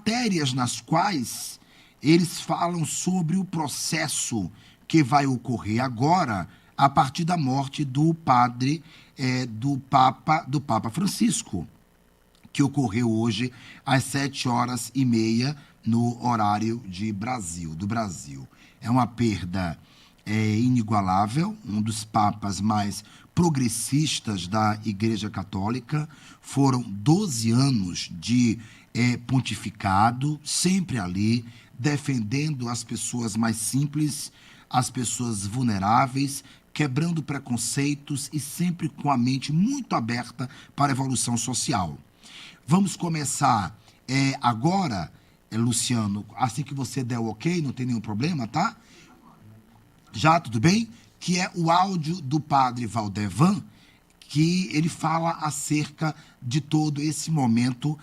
matérias nas quais eles falam sobre o processo que vai ocorrer agora a partir da morte do padre, do Papa Francisco, que ocorreu hoje às 7h30 no horário do Brasil. É uma perda inigualável, um dos papas mais progressistas da Igreja Católica. Foram 12 anos de pontificado, sempre ali, defendendo as pessoas mais simples, as pessoas vulneráveis, quebrando preconceitos e sempre com a mente muito aberta para a evolução social. Vamos começar agora, Luciano, assim que você der o ok, não tem nenhum problema, tá? Já, tudo bem? Que é o áudio do padre Valdevan, que ele fala acerca de todo esse momento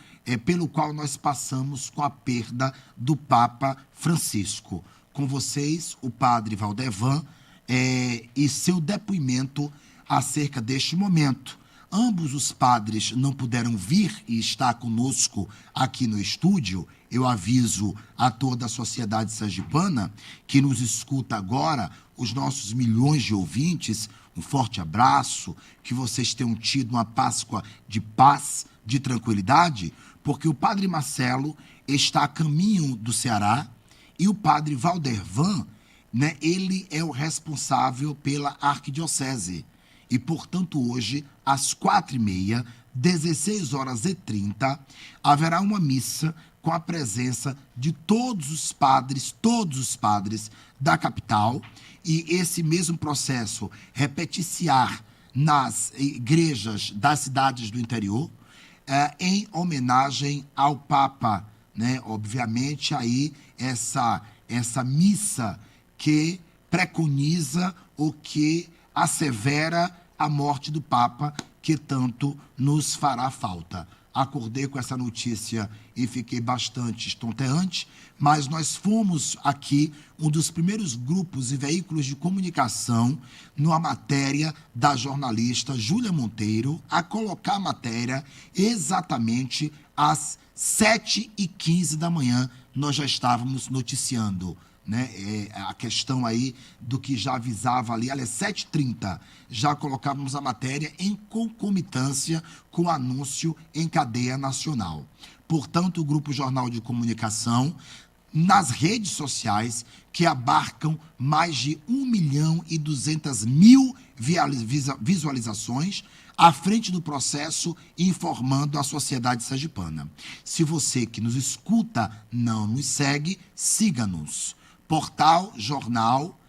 pelo qual nós passamos com a perda do Papa Francisco. Com vocês, o padre Valdevan, e seu depoimento acerca deste momento. Ambos os padres não puderam vir e estar conosco aqui no estúdio. Eu aviso a toda a sociedade sergipana que nos escuta agora, os nossos milhões de ouvintes, um forte abraço, que vocês tenham tido uma Páscoa de paz, de tranquilidade, porque o padre Marcelo está a caminho do Ceará e o padre Valdevan, né, ele é o responsável pela arquidiocese. E, portanto, hoje, às 4h30, 16h30, haverá uma missa com a presença de todos os padres da capital, e esse mesmo processo repeticiar nas igrejas das cidades do interior, em homenagem ao Papa, né? Obviamente, aí essa missa que preconiza ou que assevera a morte do Papa, que tanto nos fará falta. Acordei com essa notícia e fiquei bastante estonteante, mas nós fomos aqui um dos primeiros grupos e veículos de comunicação numa matéria da jornalista Júlia Monteiro a colocar a matéria exatamente às 7h15 da manhã. Nós já estávamos noticiando, né, a questão aí do que já avisava ali, aliás, 7h30, já colocávamos a matéria em concomitância com o anúncio em cadeia nacional. Portanto, o Grupo Jornal de Comunicação, nas redes sociais, que abarcam mais de 1.200.000 visualizações, à frente do processo, informando a sociedade sergipana. Se você que nos escuta não nos segue, siga-nos. Portal Jornal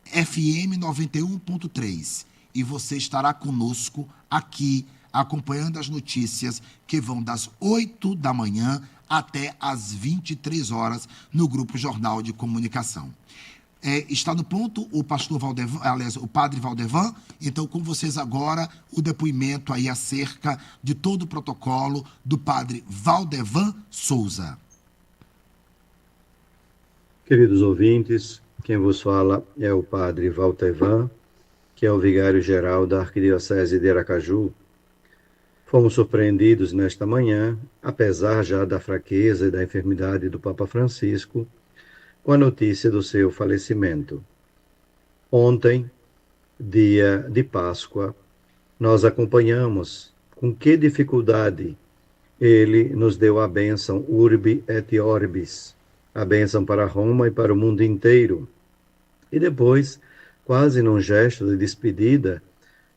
FM 91.3, e você estará conosco aqui acompanhando as notícias que vão das 8 da manhã até às 23 horas no Grupo Jornal de Comunicação. Está no ponto o pastor Valdevan, aliás, o padre Valdevan. Então, com vocês agora, o depoimento aí acerca de todo o protocolo do padre Valdevan Souza. Queridos ouvintes, quem vos fala é o padre Valdevan, que é o vigário-geral da Arquidiocese de Aracaju. Fomos surpreendidos nesta manhã, apesar já da fraqueza e da enfermidade do Papa Francisco, com a notícia do seu falecimento. Ontem, dia de Páscoa, nós acompanhamos com que dificuldade ele nos deu a bênção Urbi et Orbis, a bênção para Roma e para o mundo inteiro. E depois, quase num gesto de despedida,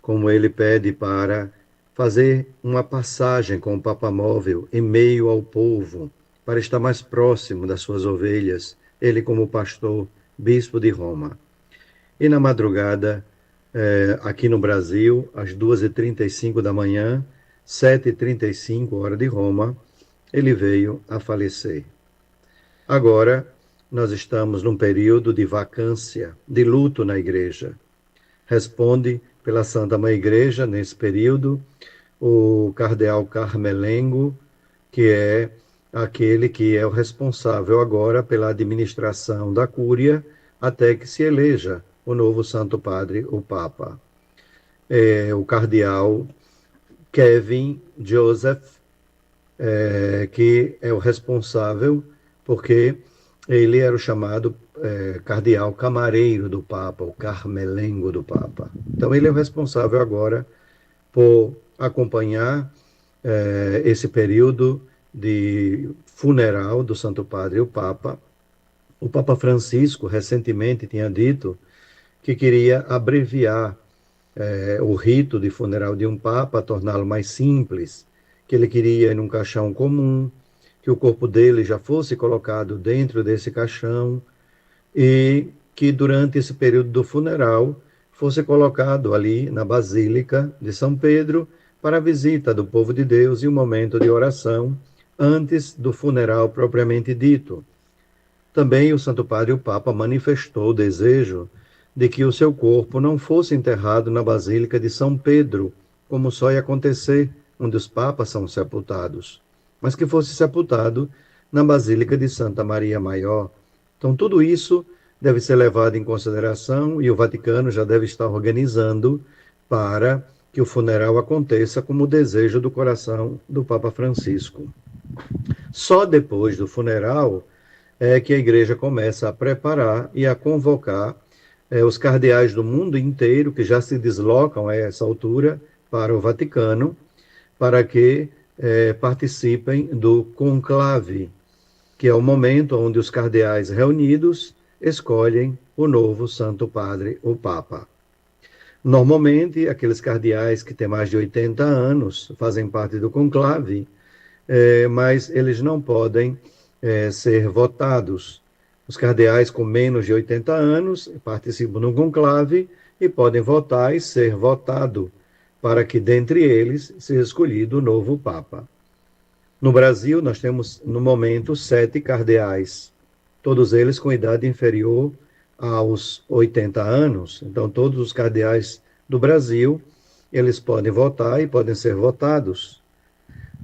como ele pede para fazer uma passagem com o Papa Móvel em meio ao povo, para estar mais próximo das suas ovelhas, ele como pastor, bispo de Roma. E na madrugada, aqui no Brasil, às 2h35 da manhã, 7h35, hora de Roma, ele veio a falecer. Agora, nós estamos num período de vacância, de luto na igreja. Responde pela Santa Mãe Igreja, nesse período, o cardeal Carmelengo, que é aquele que é o responsável agora pela administração da Cúria, até que se eleja o novo Santo Padre, o Papa. O cardeal Kevin Joseph que é o responsável, porque ele era o chamado cardeal camareiro do Papa, o carmelengo do Papa. Então ele é o responsável agora por acompanhar esse período de funeral do Santo Padre, o Papa. O Papa Francisco recentemente tinha dito que queria abreviar o rito de funeral de um Papa, torná-lo mais simples, que ele queria ir num caixão comum, que o corpo dele já fosse colocado dentro desse caixão e que durante esse período do funeral fosse colocado ali na Basílica de São Pedro para a visita do povo de Deus e o momento de oração antes do funeral propriamente dito. Também o Santo Padre, o Papa, manifestou o desejo de que o seu corpo não fosse enterrado na Basílica de São Pedro, como só ia acontecer onde os papas são sepultados, mas que fosse sepultado na Basílica de Santa Maria Maior. Então, tudo isso deve ser levado em consideração e o Vaticano já deve estar organizando para que o funeral aconteça como o desejo do coração do Papa Francisco. Só depois do funeral é que a Igreja começa a preparar e a convocar os cardeais do mundo inteiro, que já se deslocam a essa altura para o Vaticano, para que participem do conclave, que é o momento onde os cardeais reunidos escolhem o novo Santo Padre, o Papa. Normalmente, aqueles cardeais que têm mais de 80 anos fazem parte do conclave, mas eles não podem ser votados. Os cardeais com menos de 80 anos participam do conclave e podem votar e ser votado, para que dentre eles seja escolhido o novo Papa. No Brasil, nós temos, no momento, 7 cardeais, todos eles com idade inferior aos 80 anos. Então, todos os cardeais do Brasil, eles podem votar e podem ser votados.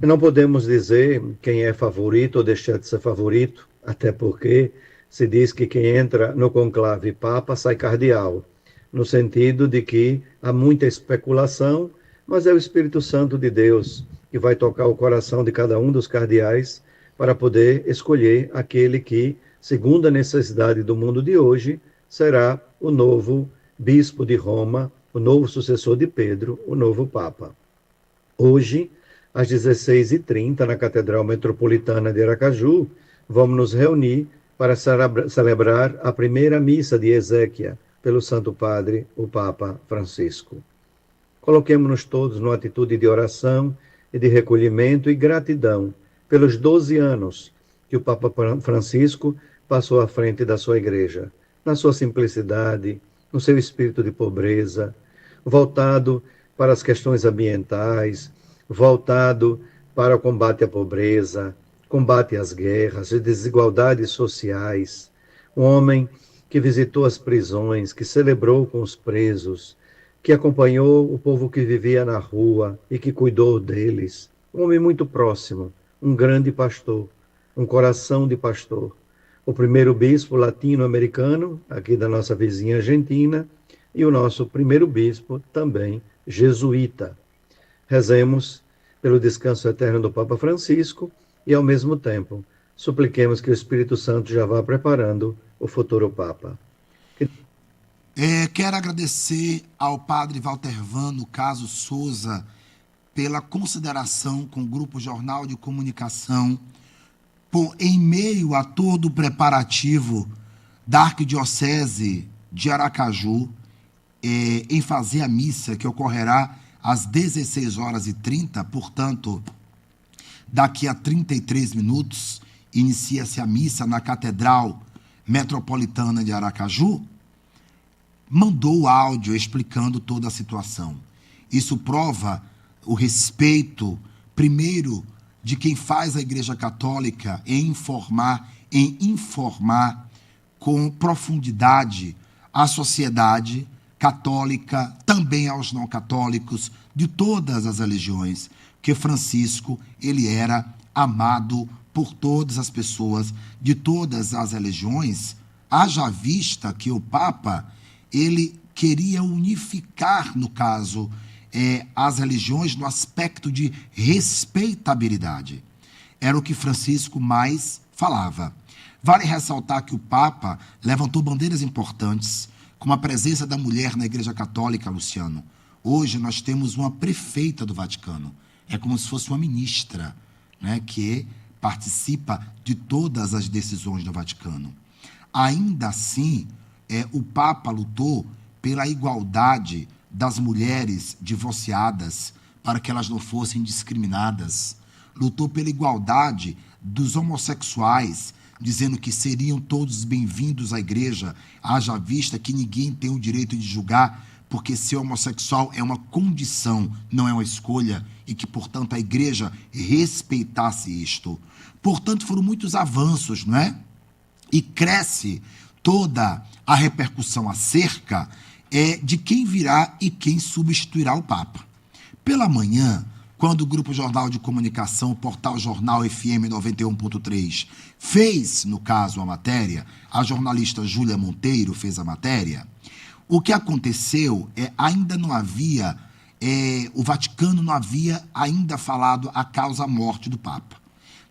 Não podemos dizer quem é favorito ou deixar de ser favorito, até porque se diz que quem entra no conclave Papa sai cardeal, no sentido de que há muita especulação, mas é o Espírito Santo de Deus que vai tocar o coração de cada um dos cardeais para poder escolher aquele que, segundo a necessidade do mundo de hoje, será o novo bispo de Roma, o novo sucessor de Pedro, o novo Papa. Hoje, às 16h30, na Catedral Metropolitana de Aracaju, vamos nos reunir para celebrar a primeira missa de exéquia pelo Santo Padre, o Papa Francisco. Coloquemo-nos todos numa atitude de oração e de recolhimento e gratidão pelos 12 anos que o Papa Francisco passou à frente da sua igreja, na sua simplicidade, no seu espírito de pobreza, voltado para as questões ambientais, voltado para o combate à pobreza, combate às guerras e desigualdades sociais. Um homem que visitou as prisões, que celebrou com os presos, que acompanhou o povo que vivia na rua e que cuidou deles. Um homem muito próximo, um grande pastor, um coração de pastor. O primeiro bispo latino-americano, aqui da nossa vizinha Argentina, e o nosso primeiro bispo, também jesuíta. Rezemos pelo descanso eterno do Papa Francisco e, ao mesmo tempo, supliquemos que o Espírito Santo já vá preparando o futuro Papa. Quero agradecer ao padre Valtervano Caso Souza pela consideração com o Grupo Jornal de Comunicação, em meio a todo o preparativo da Arquidiocese de Aracaju, em fazer a missa que ocorrerá às 16h30, portanto, daqui a 33 minutos, inicia-se a missa na Catedral Metropolitana de Aracaju, mandou o áudio explicando toda a situação. Isso prova o respeito, primeiro, de quem faz a Igreja Católica em informar com profundidade a sociedade católica, também aos não católicos, de todas as religiões, que Francisco, ele era amado por todas as pessoas de todas as religiões, haja vista que o Papa, ele queria unificar, no caso, as religiões no aspecto de respeitabilidade. era o que Francisco mais falava. Vale ressaltar que o Papa levantou bandeiras importantes, como a presença da mulher na Igreja Católica, Luciano. Hoje nós temos uma prefeita do Vaticano. É como se fosse uma ministra, né, que participa de todas as decisões do Vaticano. Ainda assim, o Papa lutou pela igualdade das mulheres divorciadas, para que elas não fossem discriminadas. Lutou pela igualdade dos homossexuais, dizendo que seriam todos bem-vindos à igreja, haja vista que ninguém tem o direito de julgar, porque ser homossexual é uma condição, não é uma escolha, e que, portanto, a igreja respeitasse isto. Portanto, foram muitos avanços, não é? E cresce toda a repercussão acerca de quem virá e quem substituirá o Papa. Pela manhã, quando o Grupo Jornal de Comunicação, o portal Jornal FM 91.3, fez, no caso, a matéria, a jornalista Júlia Monteiro fez a matéria, o que aconteceu ainda não havia, o Vaticano não havia ainda falado a causa-morte do Papa.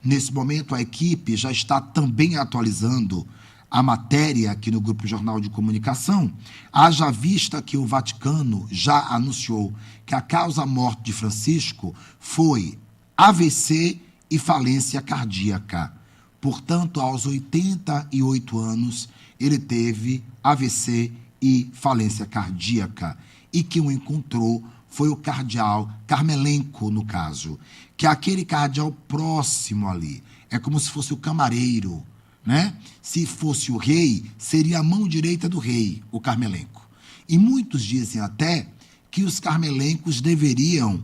Nesse momento, a equipe já está também atualizando a matéria aqui no Grupo Jornal de Comunicação, haja vista que o Vaticano já anunciou que a causa-morte de Francisco foi AVC e falência cardíaca. Portanto, aos 88 anos, ele teve AVC e falência cardíaca. E quem o encontrou foi o cardeal Carmelenco, no caso, que é aquele cardeal próximo ali. É como se fosse o camareiro, né? Se fosse o rei, seria a mão direita do rei, o Carmelenco. E muitos dizem até que os carmelencos deveriam,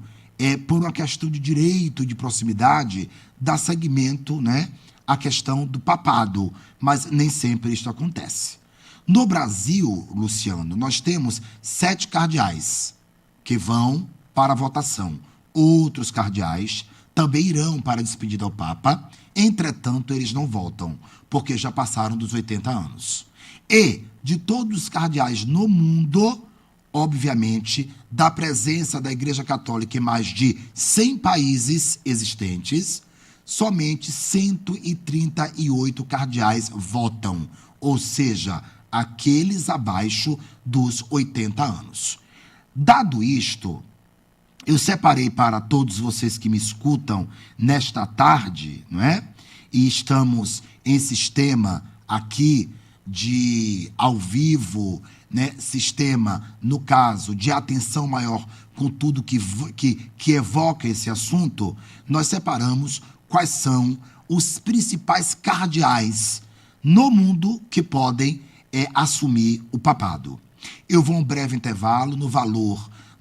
por uma questão de direito, de proximidade, dar seguimento, né, à questão do papado, mas nem sempre isso acontece. No Brasil, Luciano, nós temos 7 cardeais que vão para a votação. Outros cardeais também irão para a despedida ao Papa, entretanto, eles não voltam, porque já passaram dos 80 anos. E, de todos os cardeais no mundo, obviamente, da presença da Igreja Católica em mais de 100 países existentes, somente 138 cardeais votam, ou seja, aqueles abaixo dos 80 anos. Dado isto, eu separei para todos vocês que me escutam nesta tarde, não é? E estamos em sistema aqui de ao vivo, né? Sistema, no caso, de atenção maior com tudo que evoca esse assunto, nós separamos quais são os principais cardeais no mundo que podem assumir o papado. Eu vou a um breve intervalo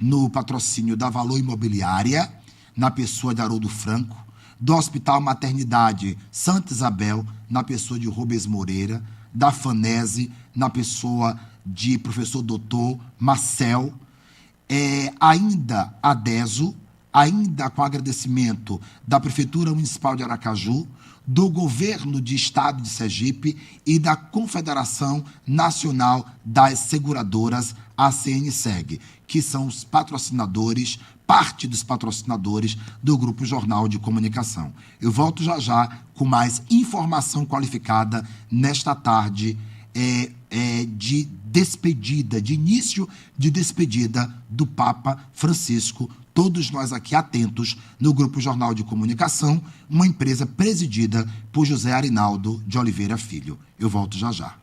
no patrocínio da Valor Imobiliária, na pessoa de Haroldo Franco, do Hospital Maternidade Santa Isabel, na pessoa de Rubens Moreira, da Fanese, na pessoa de professor doutor Marcel, ainda a DESO, ainda com agradecimento da Prefeitura Municipal de Aracaju, do Governo de Estado de Sergipe e da Confederação Nacional das Seguradoras, a CNSEG, que são os patrocinadores, parte dos patrocinadores do Grupo Jornal de Comunicação. Eu volto já com mais informação qualificada nesta tarde de despedida, de início de despedida do Papa Francisco. Todos nós aqui atentos no Grupo Jornal de Comunicação, uma empresa presidida por José Arinaldo de Oliveira Filho. Eu volto já.